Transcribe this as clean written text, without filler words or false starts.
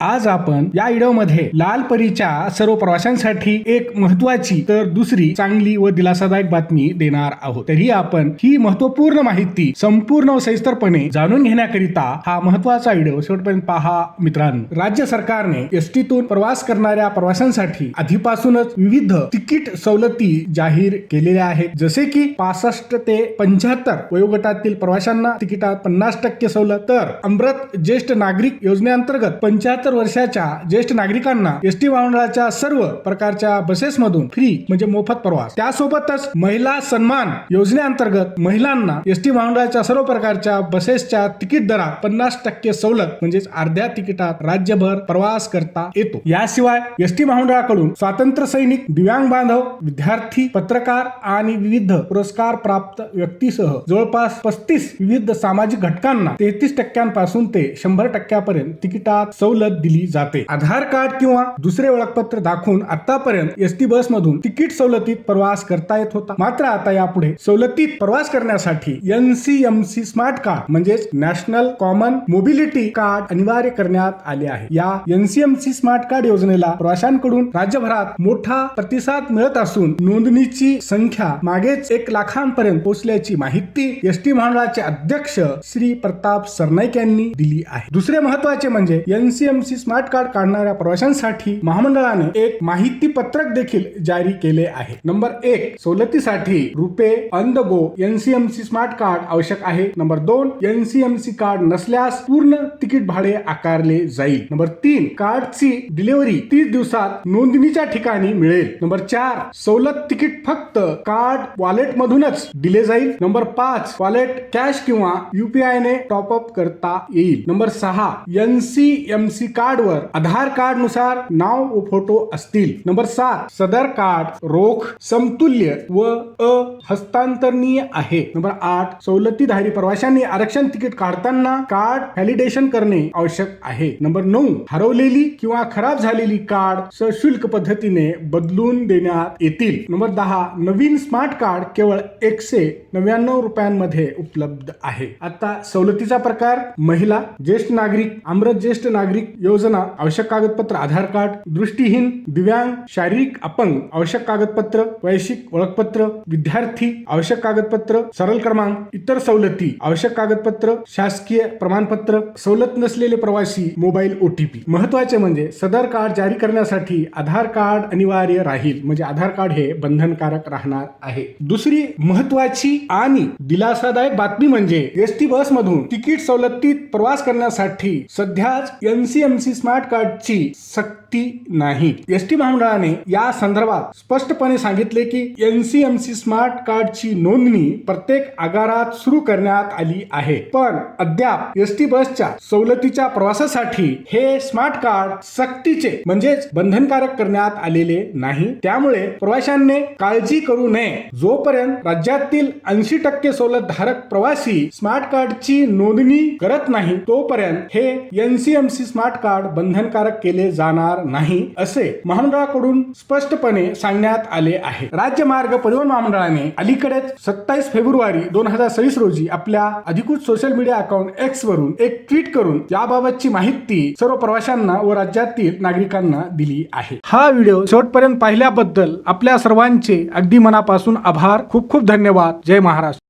आज आपण या व्हिडिओमध्ये लाल परीच्या सर्व प्रवाशांसाठी एक महत्त्वाची तर दुसरी चांगली व दिलासादायक बातमी देणार आहोत। तरी आपण ही महत्त्वपूर्ण माहिती संपूर्ण व सविस्तरपणे जाणून घेण्याकरिता हा महत्त्वाचा व्हिडिओ शेवटपर्यंत पहा मित्रांनो। राज्य सरकारने एसटीतून प्रवास करणाऱ्या प्रवाशांसाठी आधीपासूनच विविध तिकीट सवलती जाहीर केलेल्या आहेत, जसे की 65 ते 75 वयोगटातील प्रवाशांना तिकिटात 50% सवलत, तर अमृत ज्येष्ठ नागरिक योजनेअंतर्गत 75 वर्षाच्या ज्येष्ठ नागरिकांना एसटी महामंडळाच्या सर्व प्रकारच्या बसेसमधून फ्री म्हणजे मोफत प्रवास। त्यासोबतच महिला सन्मान योजनेअंतर्गत महिलांना एसटी महामंडळाच्या सर्व प्रकारच्या बसेसच्या तिकीट दरात 50% सवलत म्हणजेच अर्ध्या तिकिटात राज्यभर प्रवास करता येतो। याशिवाय एसटी महामंडळाकडून स्वातंत्र्य सैनिक, दिव्यांग बांधव, विद्यार्थी, पत्रकार आणि विविध पुरस्कार प्राप्त व्यक्तीसह जवळपास 35 विविध सामाजिक घटकांना 33% पासून ते 100% पर्यंत तिकिटात सवलत दिली जाते। आधार कार्ड किंवा दुसरे ओळखपत्र दाखवून आतापर्यंत एसटी बस मधून तिकीट सवलतीत प्रवास करता येत होता, मात्र आता यापुढे सवलतीत प्रवास करण्यासाठी NCMC स्मार्ट कार्ड म्हणजेच नॅशनल कॉमन मोबिलिटी कार्ड अनिवार्य करण्यात आले आहे। या NCMC स्मार्ट कार्ड योजनेला प्रवाशांकडून राज्यभरात मोठा प्रतिसाद मिळत असून नोंदणीची संख्या मागेच 1 लाखांपर्यंत पोहोचल्याची माहिती एसटी महामंडळाचे अध्यक्ष श्री प्रताप सरनाईक यांनी दिली आहे। दुसरे महत्त्वाचे म्हणजे NCMC स्मार्ट कार्ड काढणाऱ्या प्रवाशांसाठी महामंडळाने एक माहिती पत्रक देखील जारी केले आहे। नंबर 1, सवलतीसाठी RuPay on the go NCMC smart card आवश्यक आहे। नंबर 2, NCMC कार्ड नसल्यास पूर्ण तिकीट भाडे आकारले जाईल। नंबर 3, कार्डची डिलिव्हरी 30 दिवसात नोंदणीच्या ठिकाणी मिळेल। नंबर 4, सवलत तिकीट फक्त कार्ड वॉलेट मधूनच दिले जाईल। नंबर 5, वॉलेट कॅश किंवा UPI ने टॉप अप करता येईल। नंबर 6, NCMC कार्ड वर आधार कार्ड नुसार नाव व फोटो असतील। नंबर 7, सदर कार्ड रोख, समतुल्य व हस्तांतरणीय आहे। नंबर 8, सवलतीधारी प्रवाशांनी आरक्षण तिकीट काढताना कार्ड व्हॅलिडेशन करणे आवश्यक आहे। नंबर 9, हरवलेली किंवा खराब झालेली कार्ड सशुल्क पद्धतीने बदलून देण्यात येतील। नंबर 10, नवीन स्मार्ट कार्ड केवळ 199 रुपयांमध्ये उपलब्ध आहे। आता सवलतीचा प्रकार: महिला, ज्येष्ठ नागरिक, अमृत ज्येष्ठ नागरिक योजना, आवश्यक कागदपत्र आधार कार्ड, दृष्टीहीन, दिव्यांग, शारीरिक अपंग, आवश्यक कागदपत्र, वैयक्तिक ओळखपत्र, विद्यार्थी, आवश्यक कागदपत्र, सरळ क्रमांक, इतर सवलती, आवश्यक कागदपत्र, शासकीय प्रमाणपत्र, सवलत नसलेले प्रवासी, मोबाईल OTP। महत्वाचे म्हणजे सदर कार्ड जारी करण्यासाठी आधार कार्ड अनिवार्य राहील, म्हणजे आधार कार्ड हे बंधनकारक राहणार आहे। दुसरी महत्वाची आणि दिलासादायक बातमी म्हणजे एसटी बस मधून तिकीट सवलतीत प्रवास करण्यासाठी सध्याच NCMC स्मार्ट कार्डची सक्ती नाही। एसटी महामंडळाने या संदर्भात स्पष्टपणे सांगितले की NCMC स्मार्ट कार्डची नोंदणी प्रत्येक आगारात सुरू करण्यात आली आहे, पण अद्याप एसटी बसच्या सवलतीच्या प्रवासासाठी हे स्मार्ट कार्ड सक्तीचे म्हणजेच बंधनकारक करण्यात आलेले नाही। त्यामुळे प्रवाशांनी काळजी करू नये। जोपर्यंत राज्यातील 80% सवलत धारक प्रवासी स्मार्ट कार्डची नोंदणी करत नाही तोपर्यंत हे NCMC स्मार्ट कार्ड बंधनकारक केले जाणार नाही, असे महामंडळाकडून स्पष्टपणे सांगण्यात आले आहे। राज्य मार्ग परिवहन महामंडळाने अलीकडेच 27 फेब्रुवारी 2026 रोजी आपल्या अधिकृत सोशल मीडिया अकाउंट X वरून एक ट्विट करून याबाबतची माहिती सर्व प्रवाशांना व राज्यातील नागरिकांना दिली आहे। हा व्हिडिओ शेवटपर्यंत पाहिल्याबद्दल आपल्या सर्वांचे अगदी मनापासून आभार। खूप खूप धन्यवाद। जय महाराष्ट्र।